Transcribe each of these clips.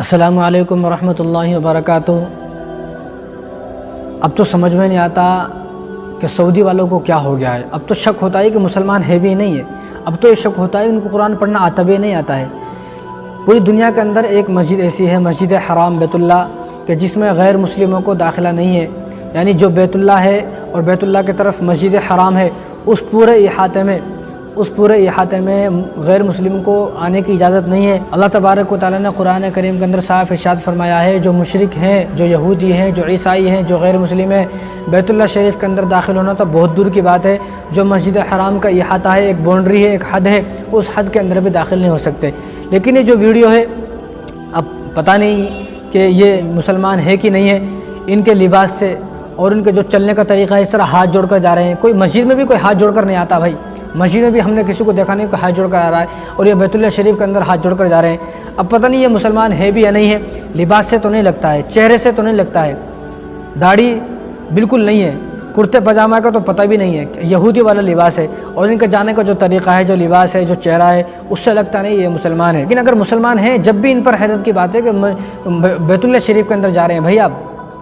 السلام علیکم ورحمۃ اللہ وبرکاتہ۔ اب تو سمجھ میں نہیں آتا کہ سعودی والوں کو کیا ہو گیا ہے۔ اب تو شک ہوتا ہے کہ مسلمان ہے بھی نہیں ہے، اب تو یہ شک ہوتا ہے ان کو قرآن پڑھنا آتا بھی نہیں آتا ہے۔ پوری دنیا کے اندر ایک مسجد ایسی ہے، مسجد حرام بیت اللہ، کہ جس میں غیر مسلموں کو داخلہ نہیں ہے، یعنی جو بیت اللہ ہے اور بیت اللہ کی طرف مسجد حرام ہے، اس پورے احاطے میں غیر مسلم کو آنے کی اجازت نہیں ہے۔ اللہ تبارک و تعالیٰ نے قرآن کریم کے اندر صاف ارشاد فرمایا ہے، جو مشرک ہیں، جو یہودی ہیں، جو عیسائی ہیں، جو غیر مسلم ہیں، بیت اللہ شریف کے اندر داخل ہونا تو بہت دور کی بات ہے۔ جو مسجد حرام کا احاطہ ہے، ایک باؤنڈری ہے، ایک حد ہے، اس حد کے اندر بھی داخل نہیں ہو سکتے۔ لیکن یہ جو ویڈیو ہے، اب پتہ نہیں کہ یہ مسلمان ہے کہ نہیں ہے، ان کے لباس سے اور ان کے جو چلنے کا طریقہ ہے، اس طرح ہاتھ جوڑ کر جا رہے ہیں۔ کوئی مسجد میں بھی کوئی ہاتھ جوڑ کر نہیں آتا بھائی، مسجد میں بھی ہم نے کسی کو دیکھا نہیں کہ ہاتھ جوڑ کر آ رہا ہے، اور یہ بیت اللہ شریف کے اندر ہاتھ جوڑ کر جا رہے ہیں۔ اب پتہ نہیں یہ مسلمان ہے بھی یا نہیں ہے، لباس سے تو نہیں لگتا ہے، چہرے سے تو نہیں لگتا ہے، داڑھی بالکل نہیں ہے، کرتے پاجامہ کا تو پتہ بھی نہیں ہے، یہودی والا لباس ہے، اور ان کے جانے کا جو طریقہ ہے، جو لباس ہے، جو چہرہ ہے، اس سے لگتا نہیں یہ مسلمان ہے۔ لیکن اگر مسلمان ہیں، جب بھی ان پر حیرت کی بات ہے کہ بیت اللہ شریف کے اندر جا رہے ہیں، بھائی آپ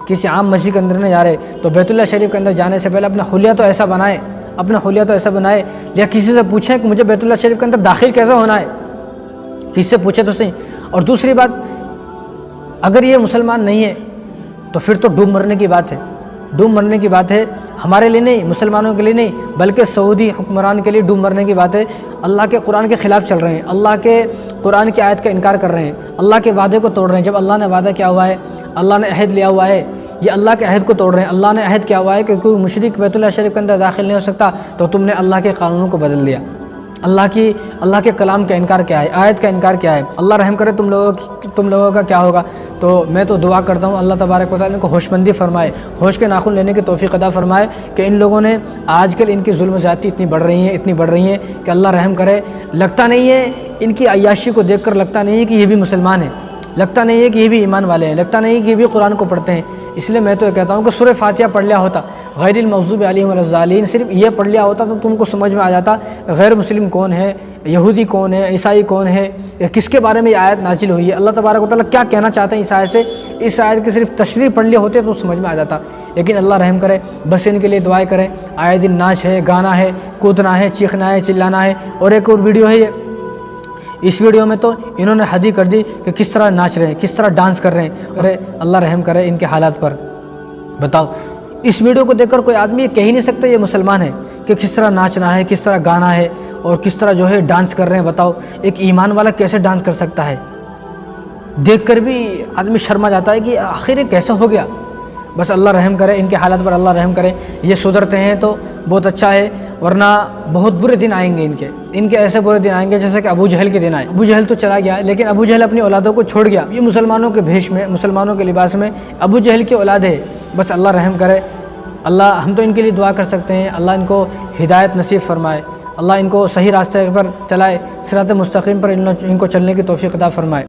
کسی عام مسجد کے اندر نہیں جا رہے، تو بیت اللہ شریف کے اندر جانے سے پہلے اپنا حلیہ تو ایسا بنائے، یا کسی سے پوچھیں کہ مجھے بیت اللہ شریف کے اندر داخل کیسا ہونا ہے، کسی سے پوچھے تو صحیح۔ اور دوسری بات، اگر یہ مسلمان نہیں ہے تو پھر تو ڈوب مرنے کی بات ہے، ہمارے لیے نہیں، مسلمانوں کے لیے نہیں، بلکہ سعودی حکمران کے لیے ڈوب مرنے کی بات ہے۔ اللہ کے قرآن کے خلاف چل رہے ہیں، اللہ کے قرآن کی آیت کا انکار کر رہے ہیں، اللہ کے وعدے کو توڑ رہے ہیں۔ جب اللہ نے وعدہ کیا ہوا ہے، اللہ نے عہد لیا ہوا ہے، یہ اللہ کے عہد کو توڑ رہے ہیں۔ اللہ نے عہد کیا ہوا ہے کہ کوئی مشرک بیت اللہ شریف کے اندر داخل نہیں ہو سکتا، تو تم نے اللہ کے قانونوں کو بدل دیا، اللہ کے کلام کا انکار کیا ہے، آیت کا انکار کیا ہے۔ اللہ رحم کرے تم لوگوں کا کیا ہوگا۔ تو میں تو دعا کرتا ہوں اللہ تبارک و تعالیٰ کو ہوش مندی فرمائے، ہوش کے ناخن لینے کی توفیق عطا فرمائے، کہ ان لوگوں نے آج کل ان کی ظلم و زیادتی اتنی بڑھ رہی ہیں کہ اللہ رحم کرے۔ لگتا نہیں ہے، ان کی عیاشی کو دیکھ کر لگتا نہیں ہے کہ یہ بھی مسلمان ہیں، لگتا نہیں ہے کہ یہ بھی ایمان والے ہیں، لگتا نہیں ہے کہ یہ بھی قرآن کو پڑھتے ہیں۔ اس لیے میں تو یہ کہتا ہوں کہ سورہ فاتحہ پڑھ لیا ہوتا، غیر المغضوب علیہم ولا الضالین، صرف یہ پڑھ لیا ہوتا تو تم کو سمجھ میں آ جاتا غیر مسلم کون ہے، یہودی کون ہے، عیسائی کون ہے، یا کس کے بارے میں یہ آیت نازل ہوئی ہے، اللہ تبارک و تعالیٰ کیا کہنا چاہتے ہیں اس آیت سے۔ اس آیت کی صرف تشریح پڑھ لیے ہوتے تو سمجھ میں آ جاتا۔ لیکن اللہ رحم کرے، بس ان کے لیے دعائیں کریں۔ آئے دن ناچ ہے، گانا ہے، کودنا ہے، چیخنا ہے، چلانا ہے۔ اور ایک اور ویڈیو ہے، اس ویڈیو میں تو انہوں نے حد ہی کر دی کہ کس طرح ناچ رہے ہیں، کس طرح ڈانس کر رہے ہیں۔ ارے اللہ رحم کرے ان کے حالات پر۔ بتاؤ، اس ویڈیو کو دیکھ کر کوئی آدمی یہ کہہ ہی نہیں سکتا یہ مسلمان ہے، کہ کس طرح ناچنا ہے، کس طرح گانا ہے، اور کس طرح جو ہے ڈانس کر رہے ہیں۔ بتاؤ ایک ایمان والا کیسے ڈانس کر سکتا ہے؟ دیکھ کر بھی آدمی شرما جاتا ہے کہ آخر یہ کیسا ہو گیا۔ بس اللہ رحم کرے ان کے حالات پر، اللہ رحم کرے۔ یہ سدھرتے ہیں تو بہت اچھا ہے، ورنہ بہت برے دن آئیں گے ان کے ایسے برے دن آئیں گے جیسے کہ ابو جہل کے دن آئے۔ ابو جہل تو چلا گیا، لیکن ابو جہل اپنی اولادوں کو چھوڑ گیا۔ یہ مسلمانوں کے بھیش میں، مسلمانوں کے لباس میں ابو جہل کی اولاد ہے۔ بس اللہ رحم کرے، اللہ ہم تو ان کے لیے دعا کر سکتے ہیں، اللہ ان کو ہدایت نصیب فرمائے، اللہ ان کو صحیح راستے پر چلائے، صراط مستقیم پر ان کو چلنے کی توفیق عطا فرمائے۔